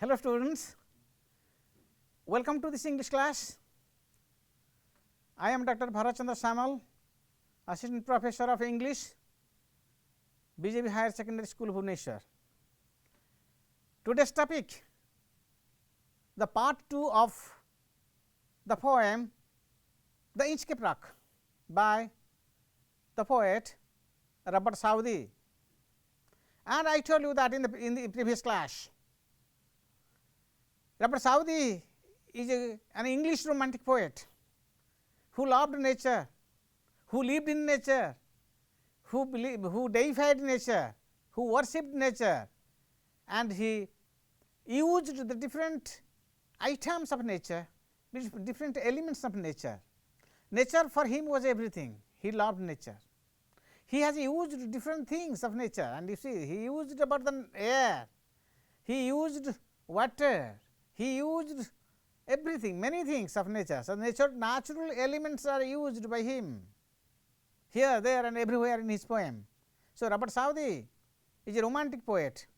Hello students, welcome to this English class. I am Dr. Bharachandra Samal, Assistant Professor of English, BJP Higher Secondary School, Bhubaneswar. Today's topic, the part 2 of the poem The Inchcape Rock by the poet Robert Southey. And I told you that in the previous class, Robert Southey is an English romantic poet who loved nature, who lived in nature, who deified nature, who worshipped nature, and he used the different items of nature, different elements of nature. Nature for him was everything. He loved nature. He has used different things of nature, and you see, he used about the air, he used water, he used everything, many things of nature. So, natural elements are used by him here, there and everywhere in his poem. So, Robert Southey is a romantic poet,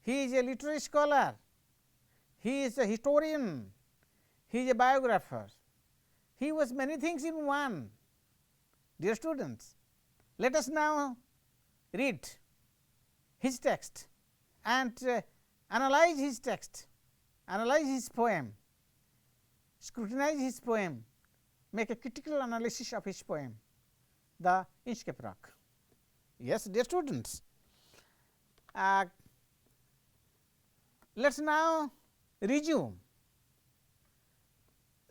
he is a literary scholar, he is a historian, he is a biographer, he was many things in one. Dear students, let us now read his text and analyze his text, analyze his poem, scrutinize his poem, make a critical analysis of his poem, The Inchcape Rock. Yes, dear students, let us now resume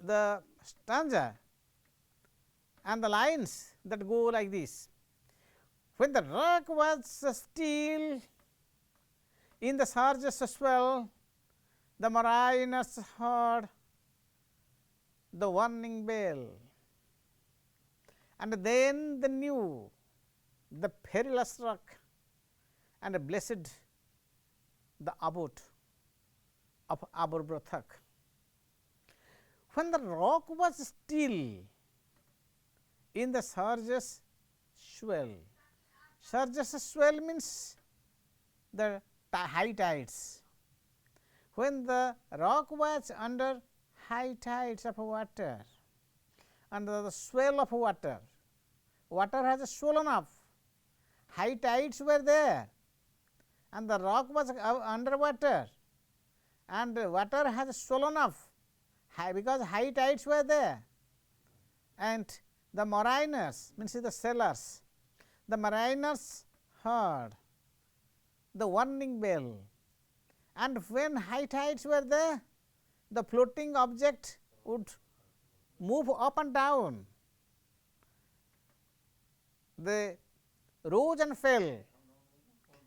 the stanza and the lines that go like this. When the rock was still in the surge's swell, the mariners heard the warning bell, and then they knew the perilous rock and blessed the abode of Aberbrothock. When the rock was still in the surge's swell, surge's swell means the high tides. When the rock was under high tides of water, under the swell of water, water has swollen up, high tides were there, and the rock was under water, and water has swollen up because high tides were there, and the mariners, means the sailors, the mariners heard the warning bell, and when high tides were there, the floating object would move up and down. They rose and fell,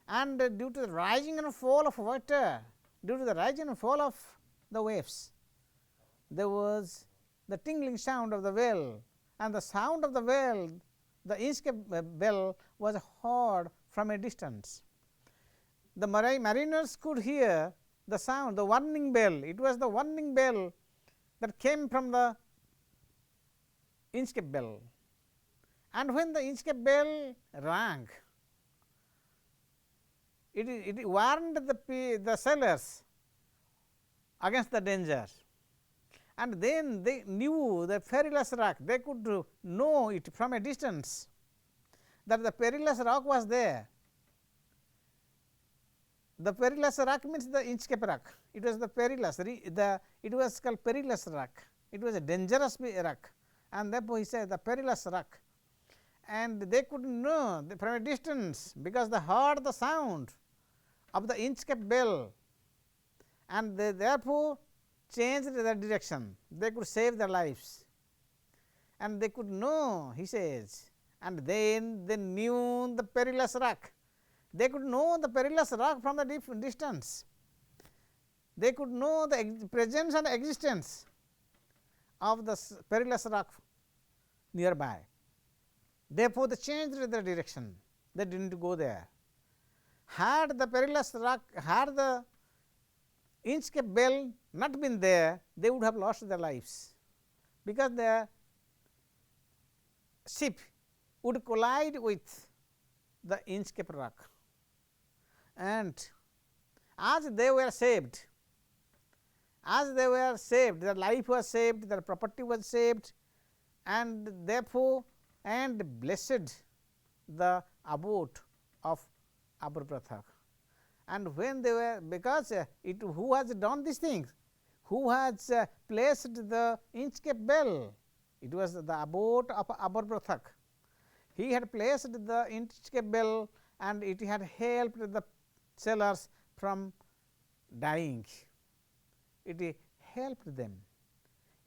and due to the rising and fall of water, due to the rising and fall of the waves, there was the tingling sound of the bell, and the sound of the bell, the Inchcape bell, was heard from a distance. The mariners could hear the sound, the warning bell. It was the warning bell that came from the Inchcape bell. And when the Inchcape bell rang, it warned the sailors against the danger. And then they knew the perilous rock, they could know it from a distance that the perilous rock was there. The perilous rock means the Inchcape rock. It was the perilous, it was called perilous rock. It was a dangerous rock, and therefore he said the perilous rock. And they could know from a distance because they heard the sound of the Inchcape bell, and they therefore changed their direction. They could save their lives, and they could know, he says, and then they knew the perilous rock. They could know the perilous rock from the distance. They could know the presence and existence of the perilous rock nearby. Therefore, they changed their direction. They did not go there. Had the perilous rock, had the Inchcape bell not been there, they would have lost their lives, because their ship would collide with the Inchcape rock. And as they were saved, as they were saved, their life was saved, their property was saved, and therefore, and blessed the abode of Abarbrathak. And when they were, because it who has done these things, who has placed the Inchcape bell, it was the abode of Abarbrathak. He had placed the Inchcape bell, and it had helped the sailors from dying. It helped them,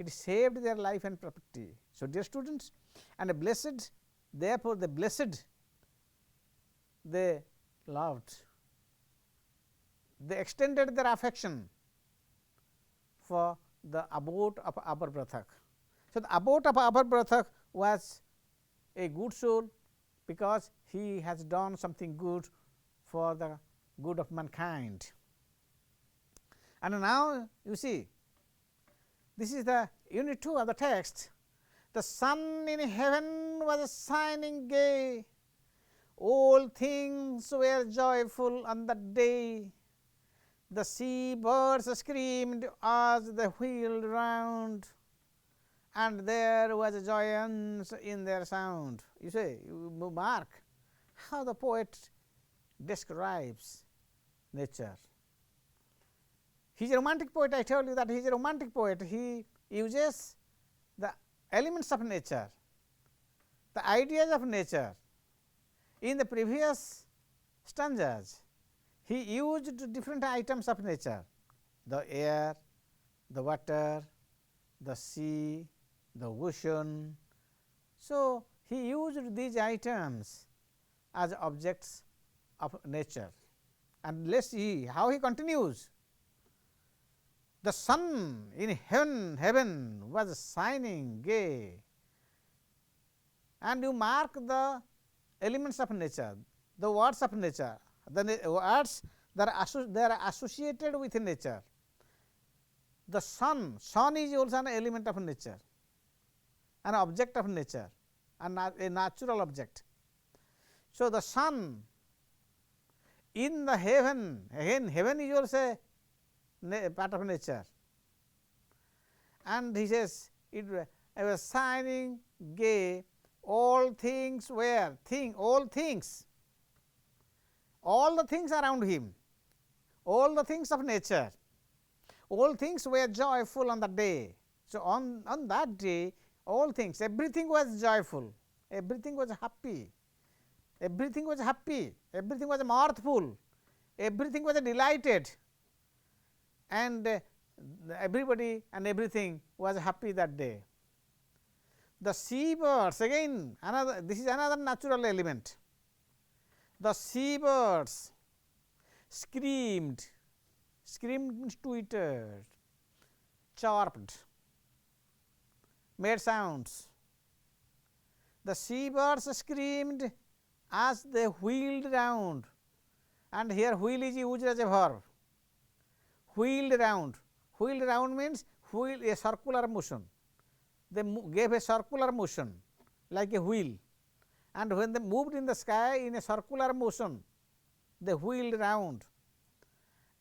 it saved their life and property. So, dear students, and blessed, therefore, the blessed, they loved, they extended their affection for the abode of Abarbrathak. So, the abode of Abarbrathak was a good soul, because he has done something good for the good of mankind. And now, you see, this is the unit 2 of the text. The sun in heaven was shining gay, all things were joyful on that day. The sea birds screamed as they wheeled round, and there was a joyance in their sound. You say, you mark how the poet describes nature. He is a romantic poet. I told you that he is a romantic poet. He uses the elements of nature, the ideas of nature. In the previous stanzas, he used different items of nature, the air, the water, the sea, the ocean. So, he used these items as objects of nature. And let us see how he continues. The sun in heaven was shining gay, and you mark the elements of nature, the words of nature, the words that are associated with nature. The sun is also an element of nature, an object of nature, and a natural object. So, the sun in the heaven, again heaven is also a part of nature, and he says it was shining gay, all things were, all the things around him, all the things of nature, all things were joyful on that day. So, on that day, all things, everything was joyful, everything was happy, everything was happy, everything was mirthful, everything was delighted, and everybody and everything was happy that day. The seabirds, again another, this is another natural element. The seabirds screamed, means tweeted, chirped, made sounds. The seabirds screamed as they wheeled round, and here wheel is used as a verb. Wheeled round means wheel, a circular motion. They gave a circular motion like a wheel, and when they moved in the sky in a circular motion, they wheeled round,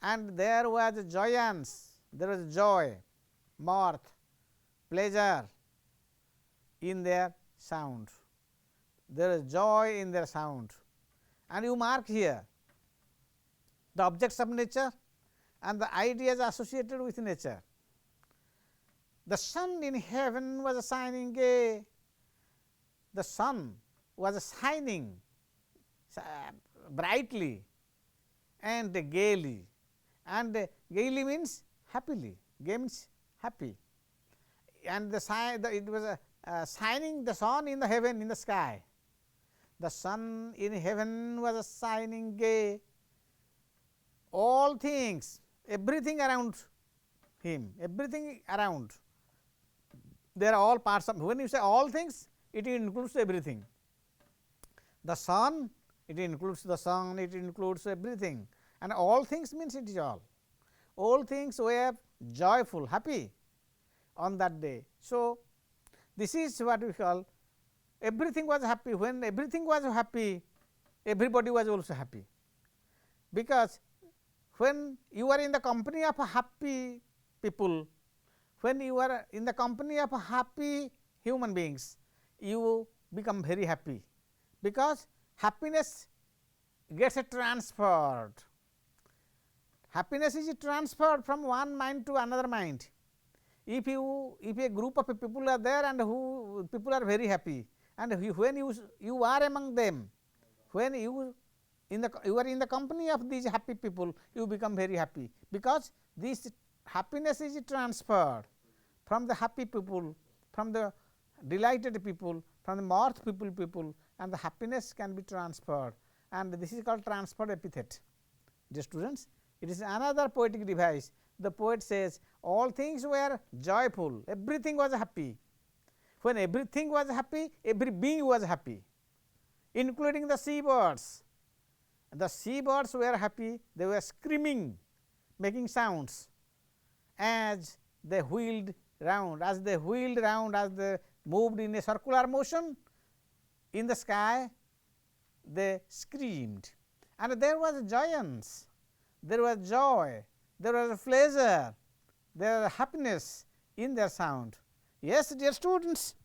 and there was joyance, there was joy, mirth, pleasure in their sound. There is joy in their sound, and you mark here the objects of nature and the ideas associated with nature. The sun in heaven was shining gay. The sun was shining brightly and gaily, and gaily means happily, gay means happy, and it was shining, the sun in the heaven, in the sky. The sun in heaven was shining gay, all things, everything around him, everything around, they are all parts of, when you say all things, it includes everything. The sun, it includes the sun, it includes everything, and all things means it is all. All things were joyful, happy on that day. So, this is what we call everything was happy. When everything was happy, everybody was also happy, because when you are in the company of happy people, when you are in the company of happy human beings, you become very happy, because happiness gets transferred. Happiness is transferred from one mind to another mind. If a group of people are there and who people are very happy, and when you are among them, when you are in the company of these happy people, you become very happy, because this happiness is transferred from the happy people, from the delighted people, from the mirthful people, and the happiness can be transferred, and this is called transferred epithet. Dear students, it is another poetic device. The poet says all things were joyful, everything was happy. When everything was happy, every being was happy, including the seabirds. The seabirds were happy, they were screaming, making sounds as they wheeled round, as they moved in a circular motion in the sky, they screamed, and there was joyance, there was joy, there was pleasure, there was happiness in their sound. Yes, dear students,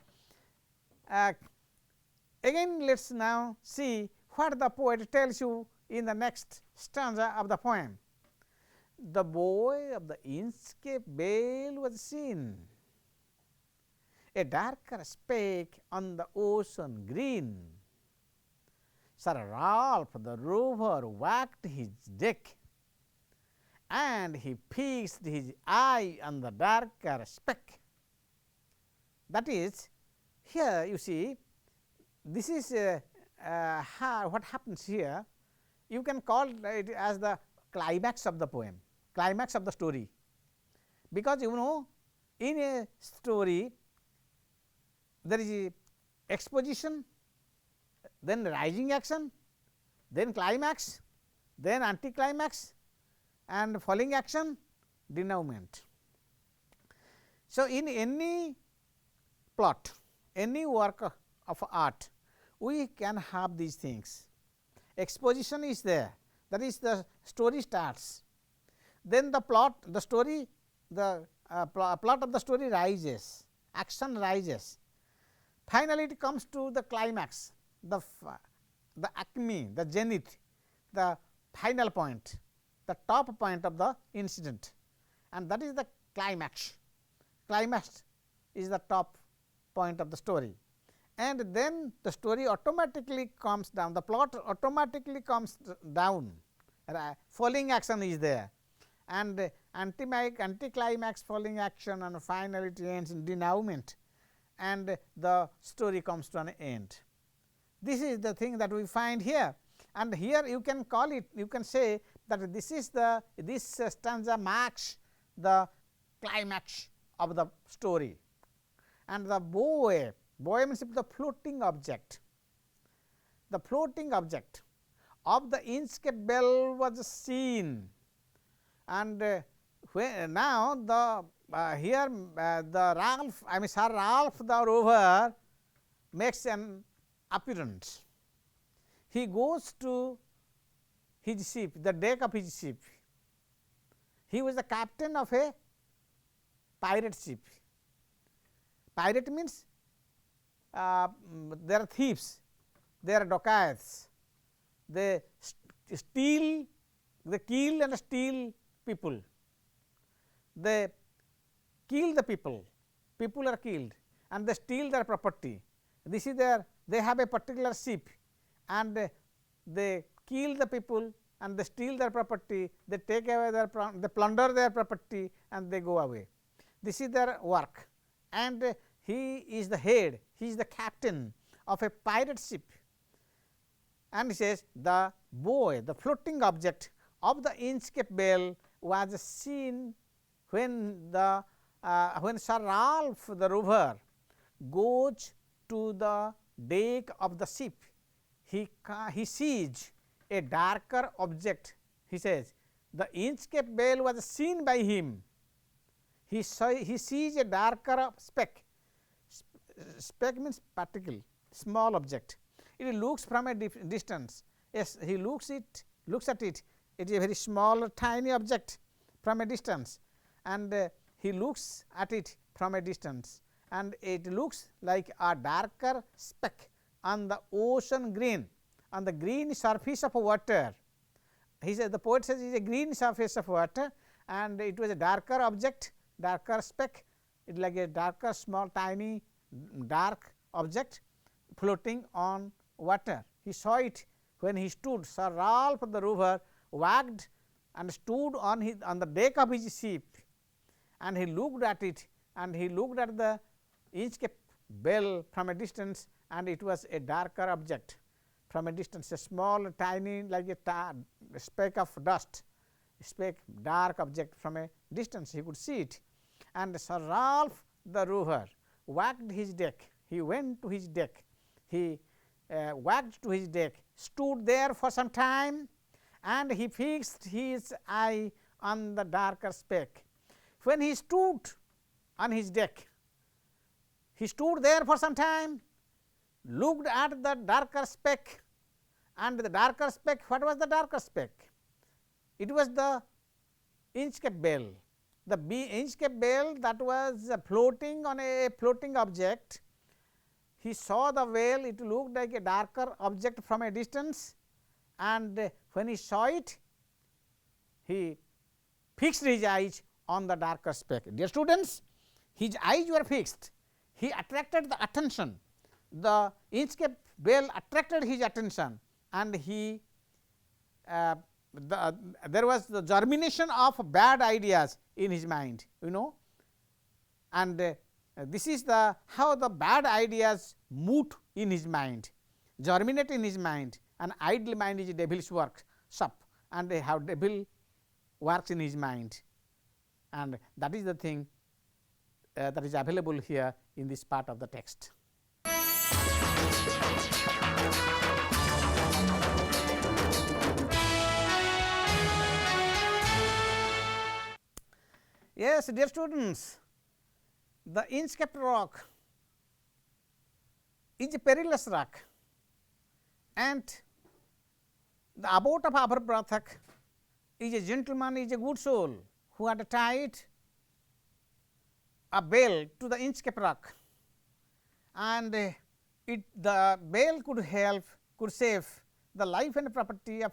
again let us now see what the poet tells you in the next stanza of the poem. The boy of the Inchcape vale was seen, a darker speck on the ocean green. Sir Ralph the rover wagged his deck, and he fixed his eye on the darker speck. That is, here you see, this is what happens here. You can call it as the climax of the poem, climax of the story, because you know in a story there is a exposition, then rising action, then climax, then anticlimax, and falling action, denouement. So, in any plot, any work of art, we can have these things. Exposition is there, that is the story starts, then the plot, the story, the plot of the story rises, action rises, finally it comes to the climax, the acme, the zenith, the final point, the top point of the incident, and that is the climax. Climax is the top point of the story, and then the story automatically comes down, the plot automatically comes down, falling action is there, and anticlimax, falling action, and finally it ends in denouement, and the story comes to an end. This is the thing that we find here, and here you can call it, you can say that this is the, this stanza marks the climax of the story. And the boy means the floating object, the floating object of the Inchcape bell was seen, and now the here the Ralph, I mean Sir Ralph the rover makes an appearance. He goes to his ship, the deck of his ship. He was the captain of a pirate ship. Pirate means there are thieves, there are dacoits, they steal, they kill and steal people, they kill the people, people are killed, and they steal their property. This is their, they have a particular ship, and they kill the people and they steal their property, they take away their, they plunder their property and they go away. This is their work, and he is the head, he is the captain of a pirate ship, and he says the boy, the floating object of the Inchcape bell was seen when the when Sir Ralph the rover goes to the deck of the ship. He sees a darker object. He says the Inchcape bell was seen by him. He sees a darker speck. Speck means particle, small object. It looks from a distance. Yes, he looks at it. It is a very small, tiny object from a distance, and he looks at it from a distance, and it looks like a darker speck on the ocean green, on the green surface of water. He says, the poet says, it is a green surface of water, and it was a darker object, darker speck, it is like a darker small tiny dark object floating on water. He saw it when he stood. Sir Ralph the rover wagged and stood on the deck of his ship, and he looked at it, and he looked at the Inchcape bell from a distance, and it was a darker object from a distance, a small tiny like a speck of dust, speck dark object from a distance, he could see it. And Sir Ralph the rover wagged his deck, he went to his deck, he wagged to his deck, stood there for some time, and he fixed his eye on the darker speck. When he stood on his deck, he stood there for some time, looked at the darker speck, and the darker speck, what was the darker speck? It was the Inchcape bell, the Inchcape bell that was floating on a floating object. He saw the whale, it looked like a darker object from a distance, and when he saw it, he fixed his eyes on the darker speck. Dear students, his eyes were fixed, he attracted the attention, the Inchcape bell attracted his attention, and he there was the germination of bad ideas in his mind, you know, and this is the how the bad ideas moot in his mind, germinate in his mind. An idle mind is a devil's workshop, and how devil works in his mind, and that is the thing that is available here in this part of the text. Yes, dear students, the Inchcape rock is a perilous rock, and the abbot of Aberbrothock is a gentleman, is a good soul, who had tied a bell to the Inchcape rock, and the bell could save the life and property of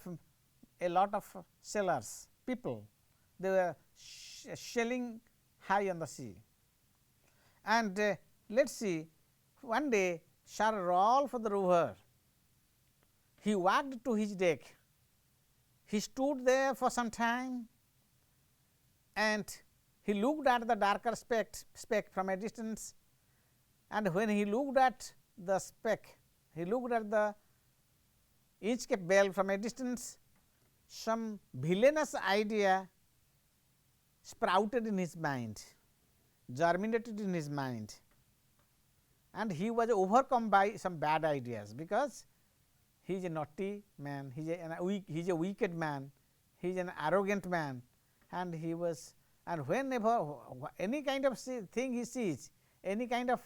a lot of sailors, people. They were sailing high on the sea. And let us see, one day Sir Ralph the rover, he walked to his deck, he stood there for some time, and he looked at the darker speck from a distance, and when he looked at the speck, he looked at the Inchcape bell from a distance, some villainous idea sprouted in his mind, germinated in his mind, and he was overcome by some bad ideas, because he is a naughty man, he is a wicked man, he is an arrogant man, and he was, and whenever any kind of thing he sees, any kind of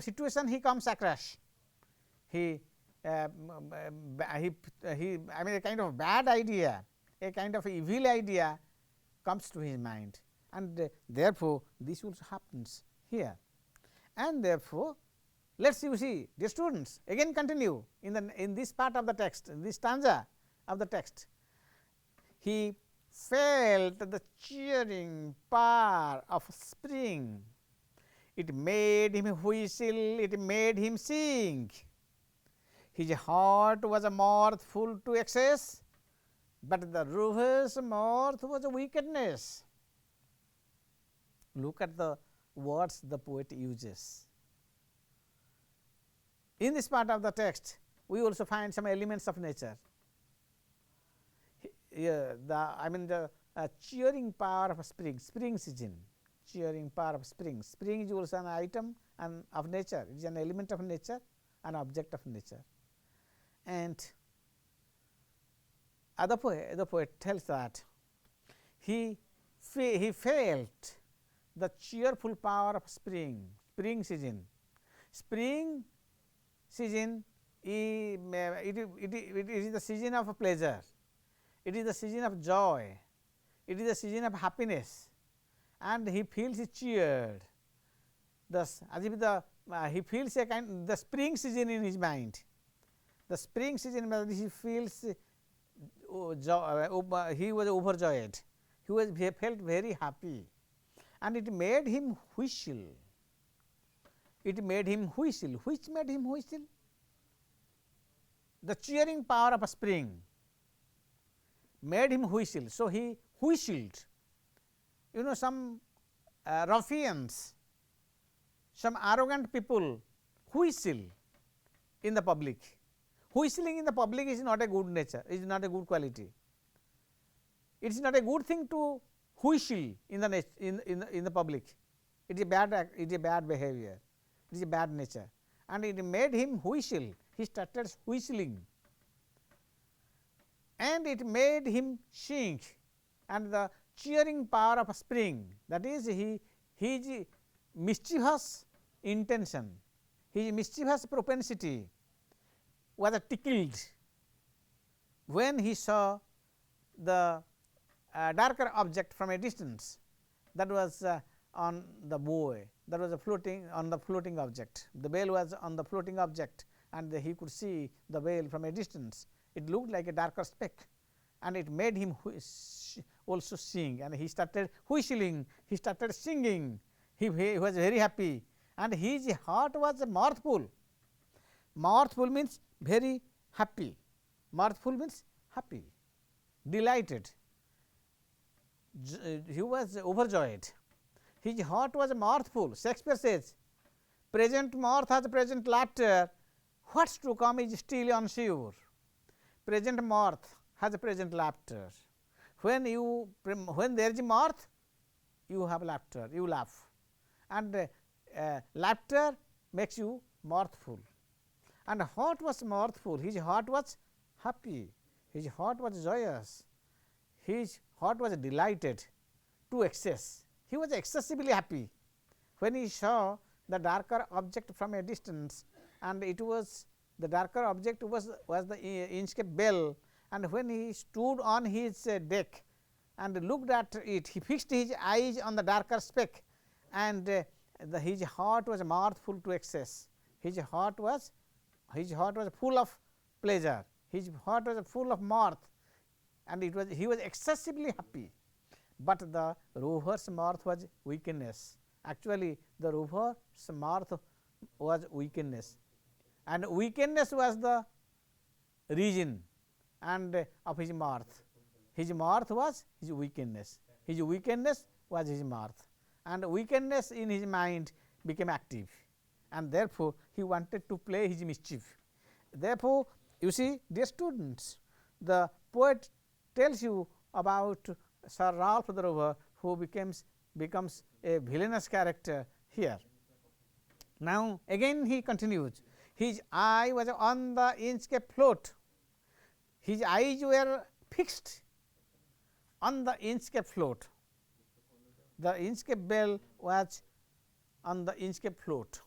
situation he comes across, I mean a kind of bad idea, a kind of evil idea comes to his mind, and therefore, this also happens here. And therefore, let us see, dear students, again continue in this part of the text, in this stanza of the text. He felt the cheering power of spring, it made him whistle, it made him sing. His heart was a mirth full to excess, but the rover's mirth was a wickedness. Look at the words the poet uses. In this part of the text, we also find some elements of nature. The cheering power of spring, spring season, cheering power of spring. Spring is also an item of nature, it is an element of nature, an object of nature. And the poet tells that he felt the cheerful power of spring, spring season. Spring season it is the season of pleasure, it is the season of joy, it is a season of happiness, and he feels cheered, thus as if the he feels a kind the spring season in his mind. The spring season, he feels he was overjoyed, he felt very happy, and it made him whistle. It made him whistle. Which made him whistle? The cheering power of a spring made him whistle. So, he whistled. You know, some ruffians, some arrogant people whistle in the public. Whistling in the public is not a good nature, is not a good quality. It is not a good thing to whistle in the public. It is a bad behavior. It is a bad nature, and it made him whistle. He started whistling, and it made him sing. And the cheering power of a spring, that is, his mischievous intention, his mischievous propensity was tickled when he saw the darker object from a distance, that was on the buoy, that was floating on the floating object. The whale was on the floating object, and he could see the whale from a distance. It looked like a darker speck, and it made him also sing, and he started whistling, he started singing. He was very happy, and his heart was mirthful. Mirthful means very happy. Mirthful means happy, delighted. He was overjoyed. His heart was mirthful. Shakespeare says, present mirth has present laughter, what's to come is still unsure. Present mirth has present laughter. When there is mirth, you have laughter, you laugh, and laughter makes you mirthful. And heart was mirthful, his heart was happy, his heart was joyous, his heart was delighted to excess. He was excessively happy when he saw the darker object from a distance, and it was the darker object was the Inchcape bell, and when he stood on his deck and looked at it, he fixed his eyes on the darker speck, and his heart was mirthful to excess. His heart was full of pleasure, his heart was full of mirth, and he was excessively happy. But the rover's mirth was weakness. Actually, the rover's mirth was weakness, and weakness was the reason and of his mirth. His mirth was his weakness. His weakness was his mirth, and weakness in his mind became active, and therefore, he wanted to play his mischief. Therefore, you see, dear students, the poet tells you about Sir Ralph the Rover, who becomes a villainous character here. Now, again he continues, his eye was on the Inchcape float, his eyes were fixed on the Inchcape float. The Inchcape bell was on the Inchcape float,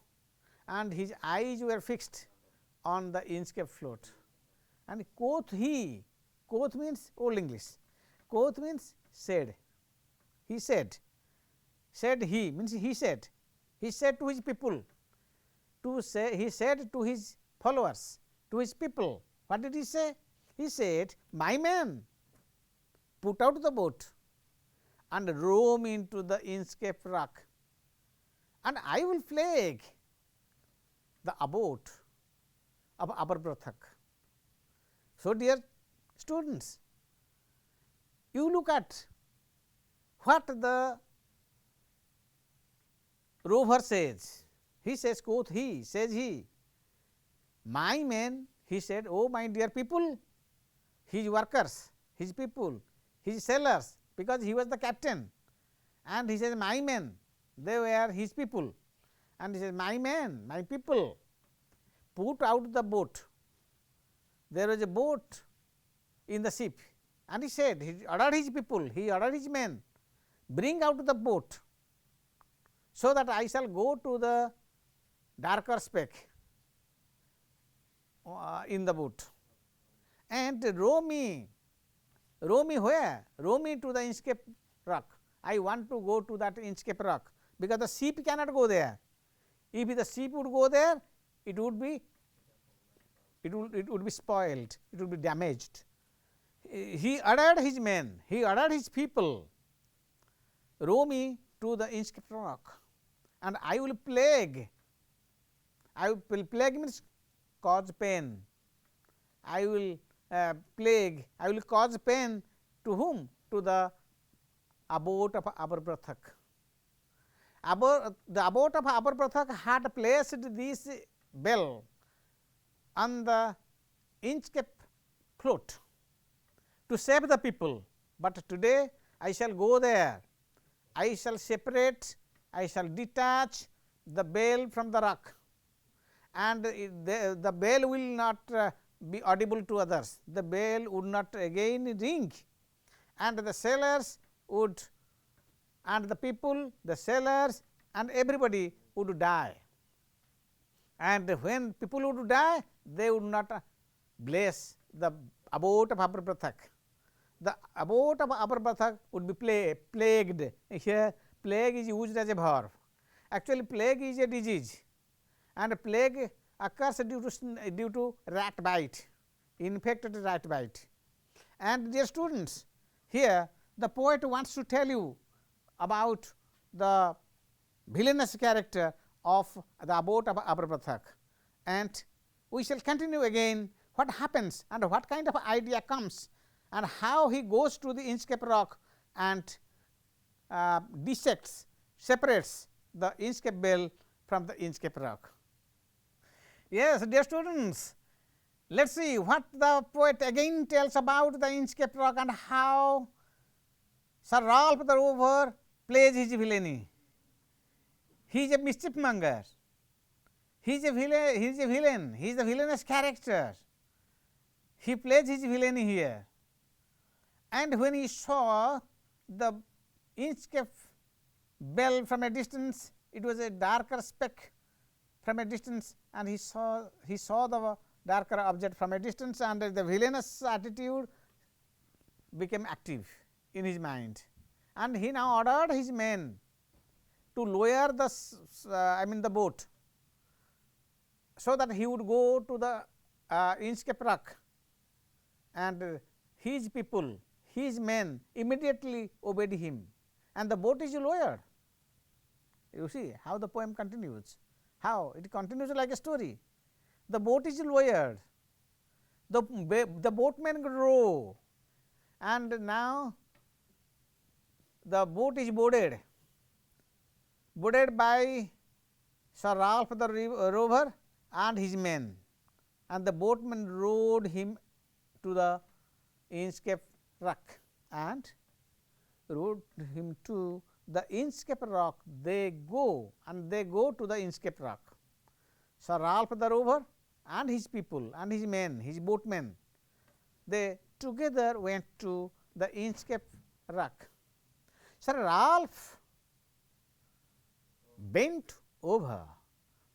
and his eyes were fixed on the Inchcape float. And quoth he, quoth means old English, quoth means said, he said means he said to his people, he said to his followers, to his people. What did he say? He said, my men, put out the boat and roam into the Inchcape rock, and I will plague the abode of Aberbrothock. So, dear students, you look at what the rover says. He says, quoth he, says he, my men, he said, oh my dear people, his workers, his people, his sailors, because he was the captain, and he says, my men, they were his people, and he says, my men, my people, put out the boat. There was a boat in the ship, and he said, he ordered his people, he ordered his men, bring out the boat, so that I shall go to the darker speck in the boat, and row me Row me where? Row me to the Inchcape rock. I want to go to that Inchcape rock, because the ship cannot go there. If the ship would go there, it would be spoiled, it would be damaged. He ordered his men, he ordered his people, row me to the Inchcape rock, and I will plague. I will plague means cause pain. I will plague, I will cause pain to whom? To the abode of Abarbrathak. The abode of Abarbrathak had placed this bell on the Inchcape float to save the people, but today I shall go there, I shall separate, I shall detach the bell from the rock, and the bell will not be audible to others, the bell would not again ring, and the sailors would, and the people, the sailors and everybody would die. And when people would die, they would not bless the abode of Abarbrathak. The abode of Abarbrathak would be plagued. Here plague is used as a verb. Actually, plague is a disease, and plague occurs due to rat bite, infected rat bite. And dear students, here the poet wants to tell you about the villainous character of the abode of Abarbrathak, and we shall continue again what happens and what kind of idea comes, and how he goes to the Inchcape rock and dissects, separates the Inchcape bell from the Inchcape rock. Yes, dear students, let us see what the poet again tells about the Inchcape rock and how Sir Ralph the Rover plays his villainy. He is a mischief monger, he is a villain, he is a villainous character. He plays his villainy here, and when he saw the Inchcape bell from a distance, it was a darker speck from a distance, and he saw the darker object from a distance, and the villainous attitude became active in his mind, and he now ordered his men to lower the boat, so that he would go to the Inchcape rock, and his people, his men immediately obeyed him, and the boat is lowered. You see how the poem continues, how it continues like a story. The boat is lowered, the boatmen row, and now the boat is boarded by Sir Ralph the Rover and his men, and the boatmen rowed him to the Inchcape rock, and rowed him to the Inchcape rock. They go to the Inchcape rock. Sir Ralph the Rover and his people and his men, his boatmen, they together went to the Inchcape rock. Sir Ralph bent over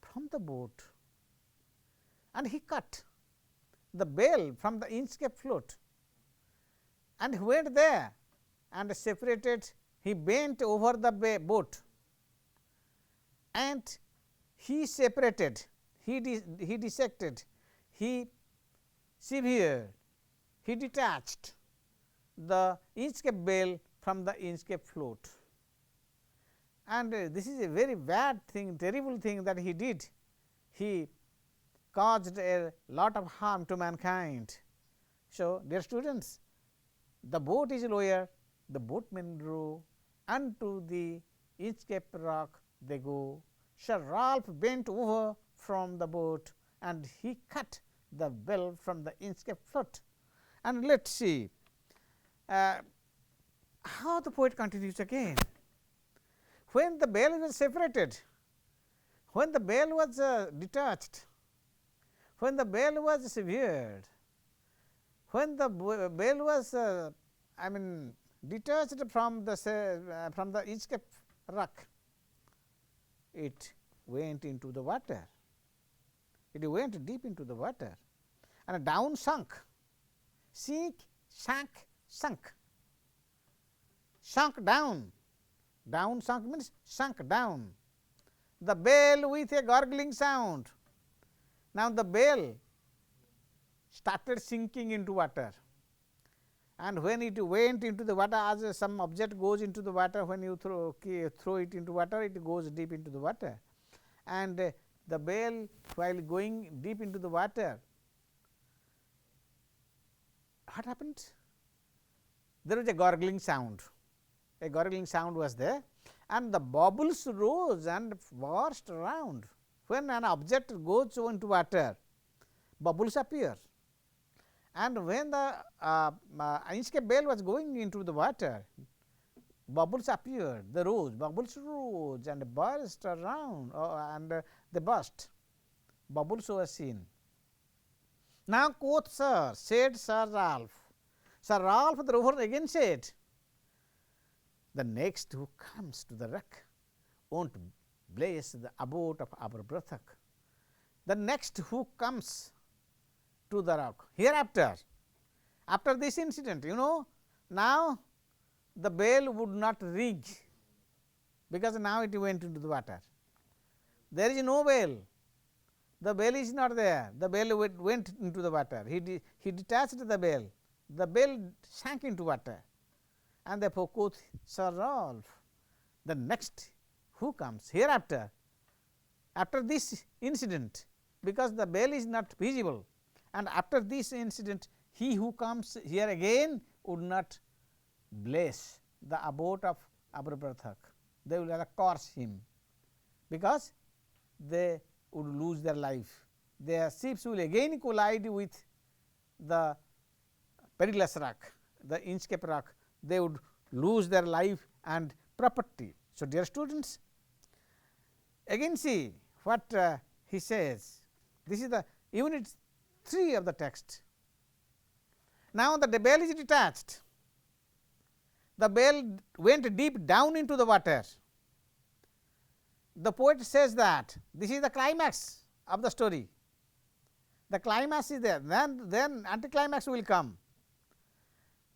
from the boat, and he cut the bell from the Inchcape float, and he went there and separated. He bent over the boat, and he separated, he dissected, he severed, he detached the Inchcape bell from the Inchcape float. And this is a very bad thing, terrible thing that he did. He caused a lot of harm to mankind. So, dear students, the boat is lowered, the boatmen row, unto the Inchcape rock they go. Sir Ralph bent over from the boat, and he cut the bell from the Inchcape float. And let us see how the poet continues again. When the bell was separated, when the bell was detached, when the bell was severed, when the bell was detached from the Inchcape rock, it went into the water. It went deep into the water, and down sank, sank sunk, sunk down. Down sunk means sunk down. The bell with a gurgling sound. Now, the bell started sinking into water, and when it went into the water, as some object goes into the water, when you throw it into water, it goes deep into the water, and the bell, while going deep into the water, what happened? There was a gurgling sound. A gurgling sound was there, and the bubbles rose and burst around. When an object goes into water, bubbles appear, and when the Inchcape bell was going into the water, bubbles appeared, bubbles rose and burst around, and they burst. Bubbles were seen. Now, quoth Sir, said Sir Ralph. Sir Ralph the rover again said, the next who comes to the wreck won't bless the abode of Aberbrothock. The next who comes to the rock hereafter, after this incident, now the bell would not ring, because now it went into the water. There is no bell, the bell is not there, the bell went into the water. He detached the bell sank into water, and therefore quoth Sir Ralph, the next who comes hereafter, after this incident, because the bell is not visible, and after this incident, he who comes here again would not bless the abode of Aberbrothock. They will rather curse him, because they would lose their life. Their ships will again collide with the perilous rock, the Inchcape rock. They would lose their life and property. So, dear students, again see what he says. This is the unit 3 of the text. Now, the bell is detached. The bell went deep down into the water. The poet says that this is the climax of the story. The climax is there, then anticlimax will come.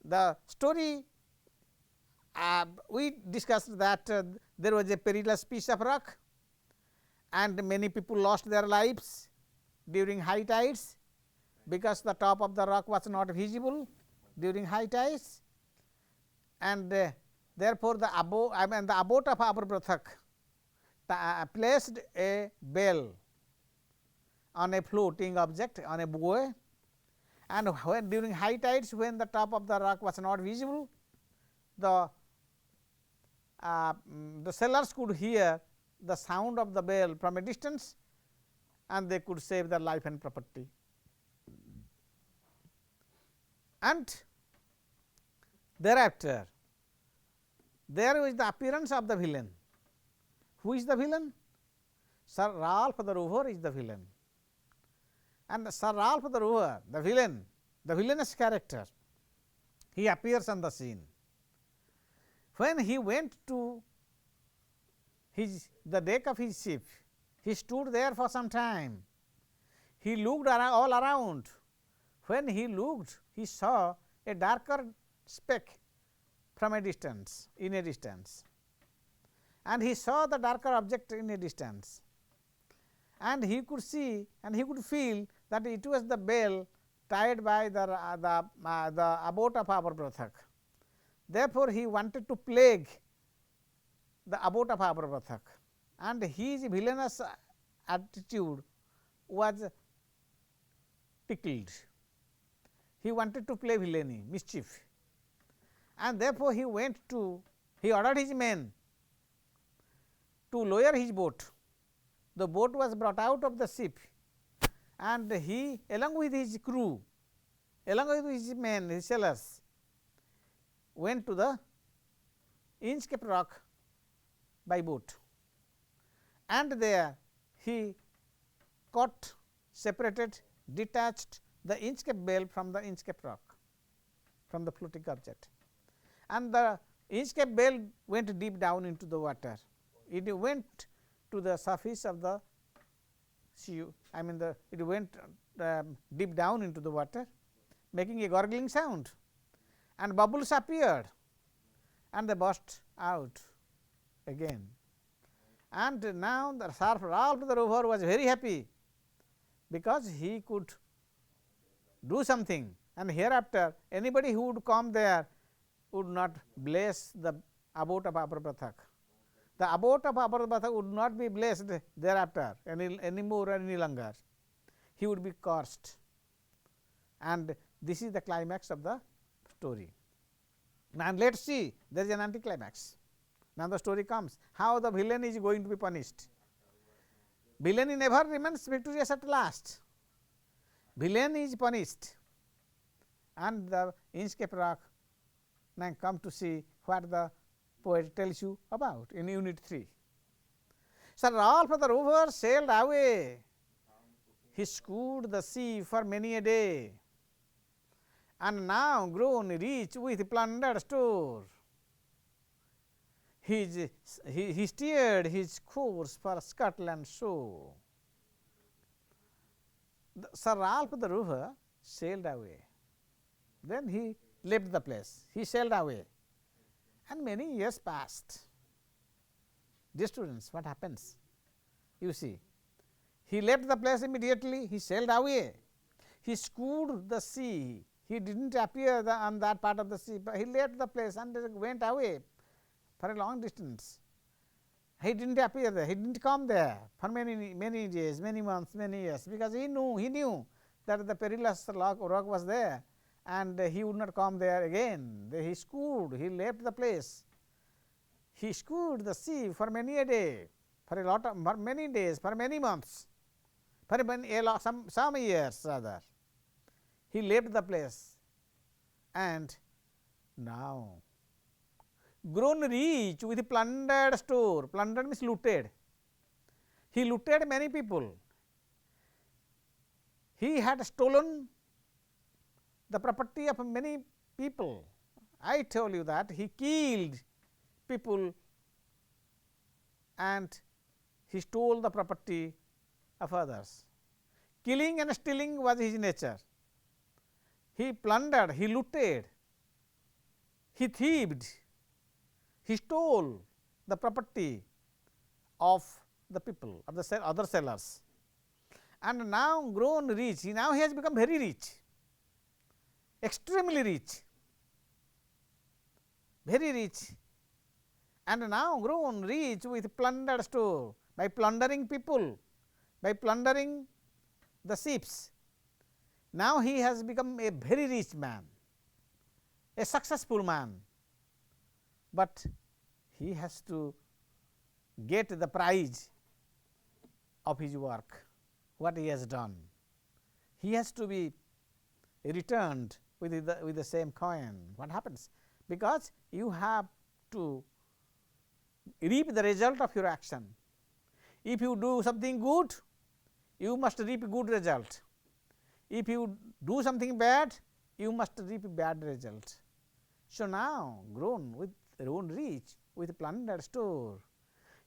The story, we discussed that there was a perilous piece of rock, and many people lost their lives during high tides, because the top of the rock was not visible during high tides, and therefore, the abode of Aberbrothock placed a bell on a floating object, on a buoy, and when during high tides, when the top of the rock was not visible, the sailors could hear the sound of the bell from a distance, and they could save their life and property. And thereafter, there was the appearance of the villain. Who is the villain? Sir Ralph the rover is the villain, and Sir Ralph the rover, the villain, the villainous character, he appears on the scene. When he went to the deck of his ship, he stood there for some time. He looked all around. When he looked, he saw a darker speck from a distance, in a distance, and he saw the darker object in a distance, and he could see and he could feel that it was the bell tied by the abode of Aberbrothock. Therefore, he wanted to plague the abode of Aberbrothock, and his villainous attitude was tickled. He wanted to play villainy, mischief, and therefore, he ordered his men to lower his boat. The boat was brought out of the ship, and he, along with his crew, along with his men, his sailors, went to the Inchcape rock by boat, and there he caught, separated, detached the Inchcape bell from the Inchcape rock, from the floating object, and the Inchcape bell went deep down into the water. It went to the surface of the sea, it went deep down into the water, making a gurgling sound, and bubbles appeared and they burst out again. And now the Sir Ralph the Rover was very happy, because he could do something, and hereafter anybody who would come there would not bless the abode of Abrapathak. The abode of Abrapathak would not be blessed thereafter any more or any longer. He would be cursed, and this is the climax of the story. Now, let us see, there is an anticlimax. Now, the story comes how the villain is going to be punished. Villain never remains victorious at last. Villain is punished, and the Inchcape rock. Now, come to see what the poet tells you about in unit 3. Sir Ralph the Rover sailed away. He scoured the sea for many a day, and now grown rich with plundered store. He steered his course for Scotland shore. Sir Ralph the Rover sailed away. Then he left the place. He sailed away, and many years passed. Dear students, what happens? You see, he left the place immediately. He sailed away. He scoured the sea. He did not appear on that part of the sea, but he left the place and went away for a long distance. He did not appear there. He did not come there for many days, many months, many years, because he knew that the perilous rock was there, and he would not come there again. He scoured. He left the place. He scoured the sea for many a day, for many days, for many months, for some years rather. He left the place, and now grown rich with plundered store. Plundered means looted. He looted many people. He had stolen the property of many people. I told you that he killed people and he stole the property of others. Killing and stealing was his nature. He plundered, he looted, he thieved, he stole the property of the people, of the other sellers, and now grown rich. Now he has become very rich, extremely rich, very rich, and now grown rich with plundered store, by plundering people, by plundering the ships. Now he has become a very rich man, a successful man, but he has to get the prize of his work, what he has done. He has to be returned with the same coin. What happens? Because you have to reap the result of your action. If you do something good, you must reap good result. If you do something bad, you must reap bad result. So now grown rich with plundered store,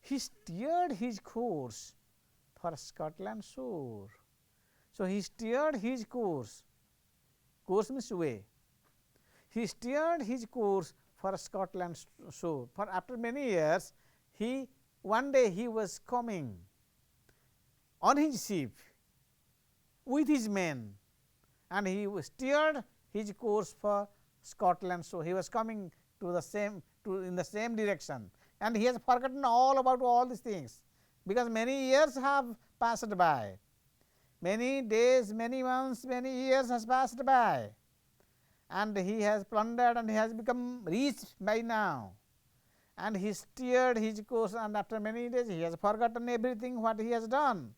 he steered his course for Scotland shore. So he steered his course. Course means way. He steered his course for Scotland shore. For after many years, one day he was coming on his ship with his men, and he steered his course for Scotland. So he was coming to the same in the same direction, and he has forgotten all about all these things, because many years have passed by, many days, many months, many years has passed by, and he has plundered and he has become rich by now, and he steered his course, and after many days he has forgotten everything what he has done,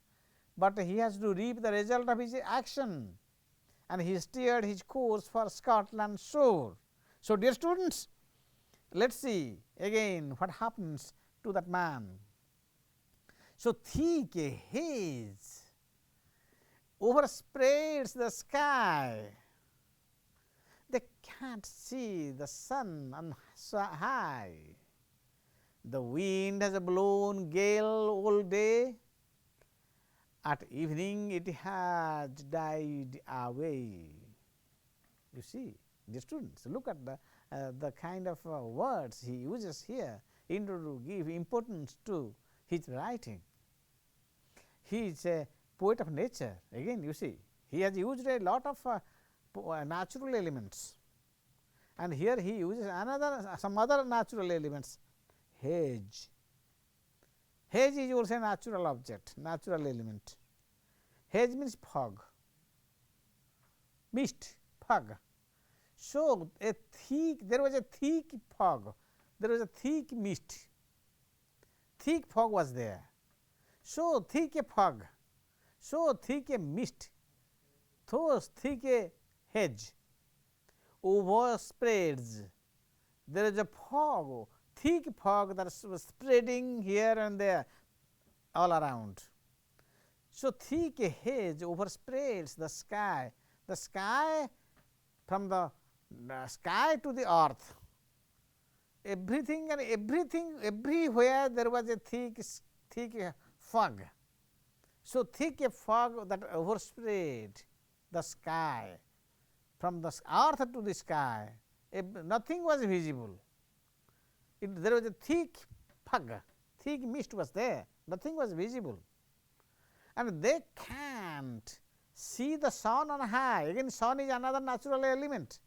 but he has to reap the result of his action, and he steered his course for Scotland shore. So, dear students, let us see again what happens to that man. So, thick a haze overspreads the sky. They can't see the sun on high. The wind has blown gale all day. At evening it has died away. You see, Dear students, look at the kind of words he uses here in order to give importance to his writing. He is a poet of nature. Again, you see, he has used a lot of natural elements, and here he uses some other natural elements. Haze. Haze is also a natural object, natural element. Haze means fog, mist, fog. So, there was a thick fog, there was a thick mist, thick fog was there. So thick a fog, so thick a mist, so thick a hedge overspreads. There is a fog, thick fog that is spreading here and there all around. So thick a hedge overspreads the sky from the sky to the earth. Everything and everything, everywhere there was a thick fog. So thick a fog that overspread the sky, from the earth to the sky, nothing was visible. There was a thick fog, thick mist was there, nothing was visible, and they can't see the sun on high. Again, sun is another natural element.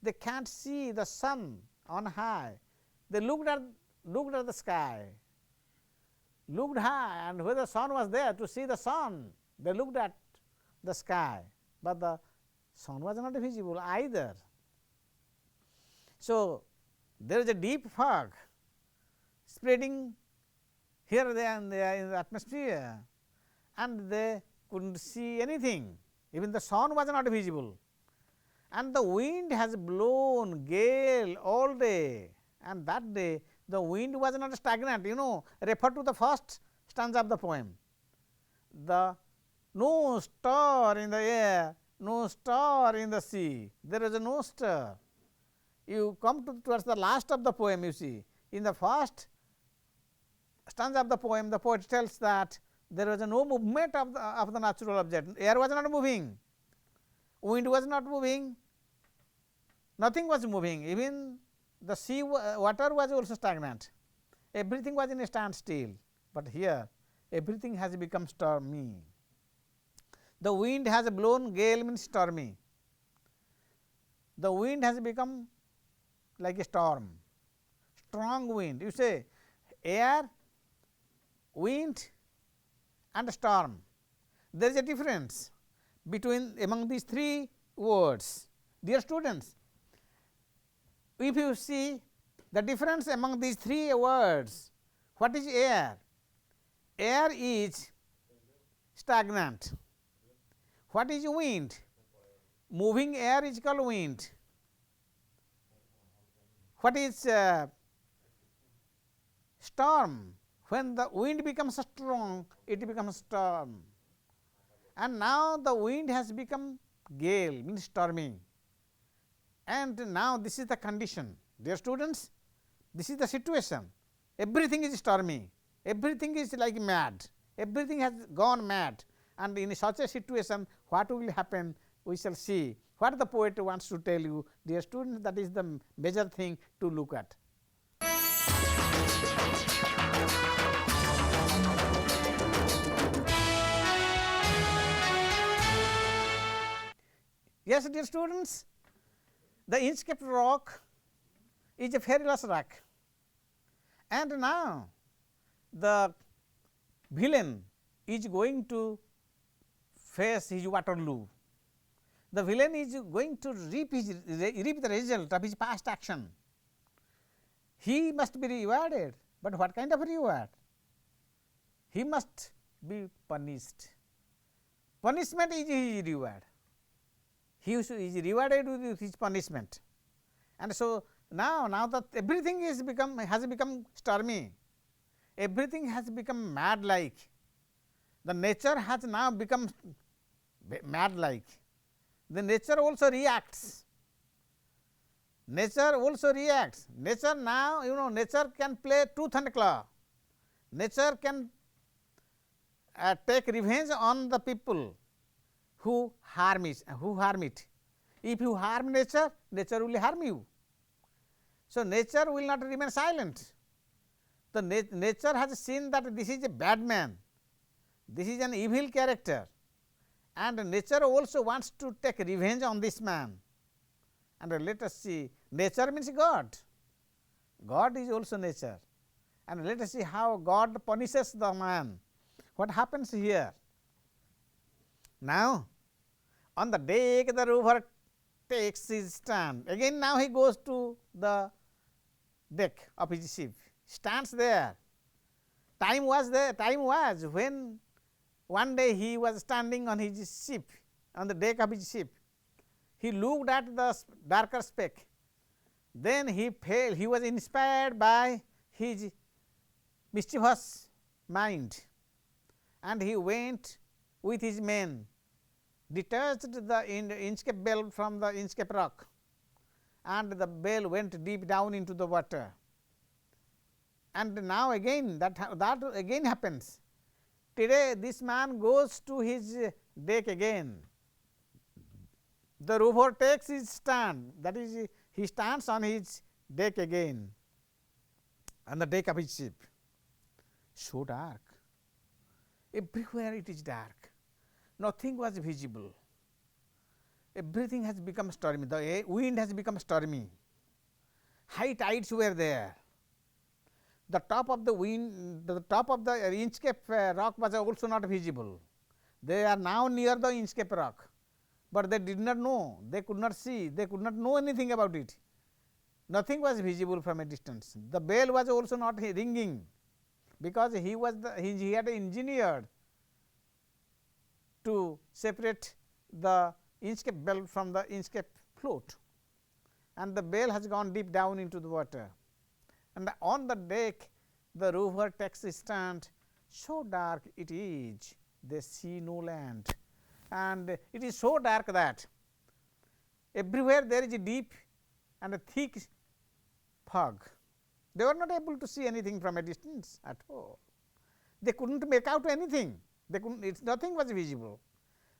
They can't see the sun on high. They looked at the sky, looked high, and whether the sun was there, to see the sun, they looked at the sky, but the sun was not visible either. So there is a deep fog spreading here, there, and there in the atmosphere, and they couldn't see anything. Even the sun was not visible, and the wind has blown gale all day, and that day the wind was not stagnant. You know, refer to the first stanza of the poem. The no star in the air, no star in the sea, there is no star. You come towards the last of the poem, you see, in the first stanza of the poem, the poet tells that there was no movement of the natural object. Air was not moving, wind was not moving, nothing was moving, even the sea water was also stagnant, everything was in a standstill. But here everything has become stormy. The wind has blown, gale means stormy. The wind has become like a storm, strong wind. You say air, wind and storm. There is a difference among these three words. Dear students, if you see the difference among these three words, what is air? Air is stagnant. What is wind? Moving air is called wind. What is storm? When the wind becomes strong, it becomes storm. And now the wind has become gale, means stormy. And now this is the condition. Dear students, this is the situation. Everything is stormy, everything is like mad, everything has gone mad, and in such a situation what will happen, we shall see. What the poet wants to tell you, dear students, that is the major thing to look at. Yes, dear students, the Inchcape rock is a perilous rock, and now the villain is going to face his Waterloo. The villain is going to reap the result of his past action. He must be rewarded, but what kind of reward? He must be punished. Punishment is his reward. He is rewarded with his punishment. And so now that everything has become stormy, everything has become mad like. The nature has now become mad like. The nature also reacts. Nature also reacts. Nature now, you know, nature can play tooth and claw. Nature can take revenge on the people who harm it. If you harm nature, nature will harm you. So, nature will not remain silent. The nature has seen that this is a bad man, this is an evil character, and nature also wants to take revenge on this man. And let us see, nature means God, God is also nature, and let us see how God punishes the man. What happens here? Now, on the deck the rover takes his stand. Again now he goes to the deck of his ship, stands there. Time was when one day he was standing on his ship, on the deck of his ship. He looked at the darker speck. Then he felt, he was inspired by his mischievous mind, and he went with his men, detached the Inchcape bell from the Inchcape rock, and the bell went deep down into the water. And now again that again happens. Today this man goes to his deck again. The rover takes his stand, that is, he stands on his deck again, on the deck of his ship. So dark, everywhere it is dark, nothing was visible, everything has become stormy, the wind has become stormy, high tides were there. The top of the wind, the top of the Inchcape rock was also not visible. They are now near the Inchcape rock, but they did not know, they could not see, they could not know anything about it. Nothing was visible from a distance. The bell was also not ringing, because he had engineered to separate the Inchcape bell from the Inchcape float, and the bell has gone deep down into the water. And on the deck the rover takes a stand. So dark it is, they see no land, and it is so dark that everywhere there is a deep and a thick fog. They were not able to see anything from a distance at all. They could not make out anything, they could not, nothing was visible.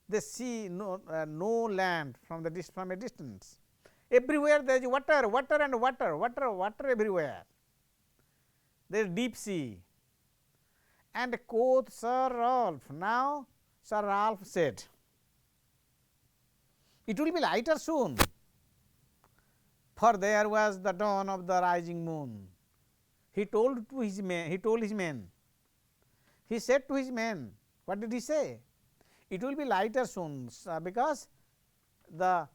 They see no land from a distance. Everywhere there is water, water and water, water, water everywhere. There is deep sea. And quoth Sir Ralph, now Sir Ralph said, it will be lighter soon, for there was the dawn of the rising moon. He told his men, he said to his men, what did he say? It will be lighter soon, because the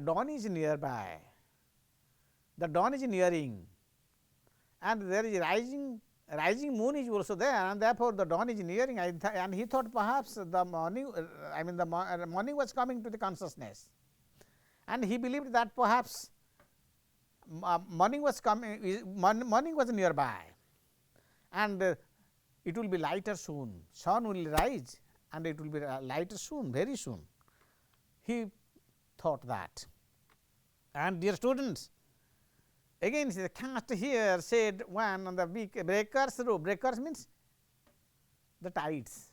dawn is nearby, the dawn is nearing, and there is rising moon is also there, and therefore the dawn is nearing. And he thought perhaps the morning, the morning was coming to the consciousness, and he believed that perhaps morning was coming, morning was nearby, and it will be lighter soon. Sun will rise, and it will be lighter soon, very soon. He thought that. And dear students, again the cast here said one on the big breakers row. Breakers means the tides.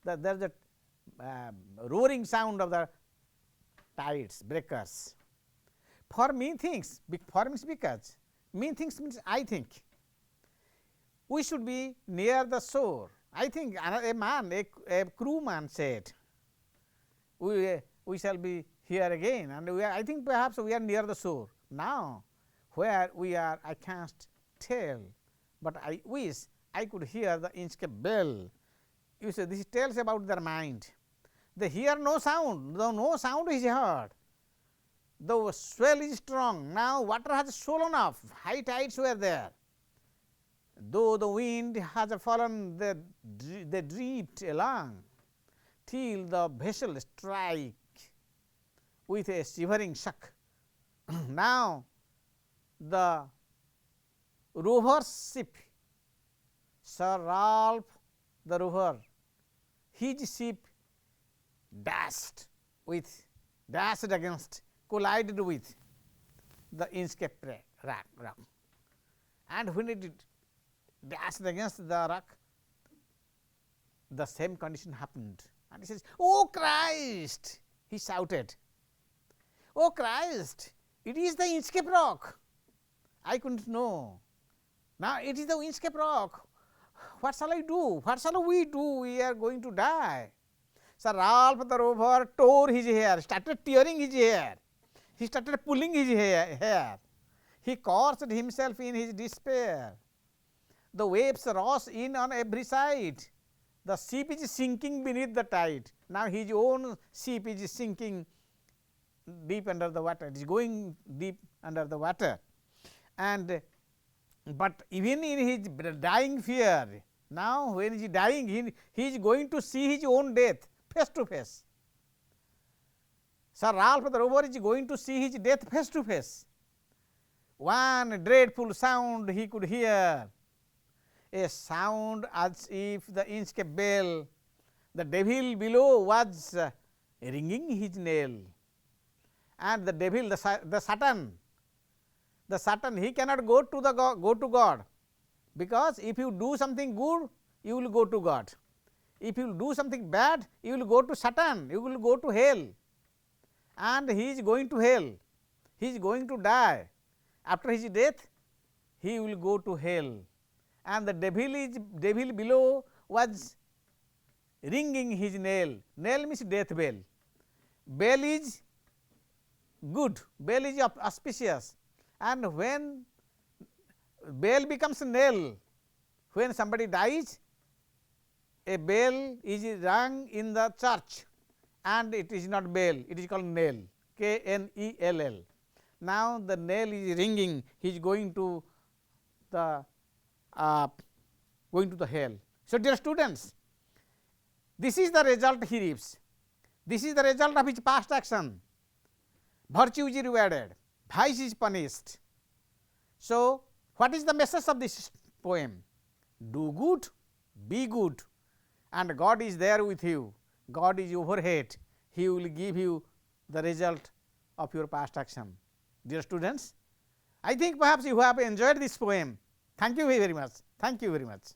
There is a roaring sound of the tides, breakers. For me thinks, for means because, me thinks means I think. We should be near the shore. I think a man, a crewman said, we shall be here again, and I think perhaps we are near the shore. Now, where we are I can't tell, but I wish I could hear the Inchcape bell. You see, this tells about their mind. They hear no sound, though no sound is heard. The swell is strong, now water has swollen off, high tides were there. Though the wind has fallen, they drift along till the vessel strike with a shivering shock. Now, the rover's ship, Sir Ralph the rover, his ship dashed against, collided with the Inchcape rock, and when it dashed against the rock, the same condition happened, and he says, "Oh Christ!" he shouted. Oh Christ, it is the Inchcape rock. I couldn't know. Now it is the Inchcape rock. What shall I do? What shall we do? We are going to die. So Ralph the rover tore his hair, started tearing his hair. He started pulling his hair. He cursed himself in his despair. The waves rush in on every side. The ship is sinking beneath the tide. Now his own ship is sinking deep under the water. It is going deep under the water. And but even in his dying fear, now when he is dying, he is going to see his own death face to face. Sir Ralph the rover is going to see his death face to face. One dreadful sound he could hear, a sound as if the Inchcape bell, the devil below was ringing his knell. And the devil, the Satan, he cannot go to God, because if you do something good, you will go to God. If you do something bad, you will go to Satan, you will go to hell, and he is going to hell. He is going to die. After his death, he will go to hell, and the devil below was ringing his knell. Knell means death bell. Bell is good, bell is auspicious, and when bell becomes knell, when somebody dies, a bell is rung in the church, and it is not bell, it is called knell, Knell. Now the knell is ringing, he is going to the hell. So dear students, this is the result he reaps. This is the result of his past action. Virtue is rewarded, vice is punished. So what is the message of this poem? Do good, be good, and God is there with you. God is overhead. He will give you the result of your past action. Dear students, I think perhaps you have enjoyed this poem. Thank you very much. Thank you very much.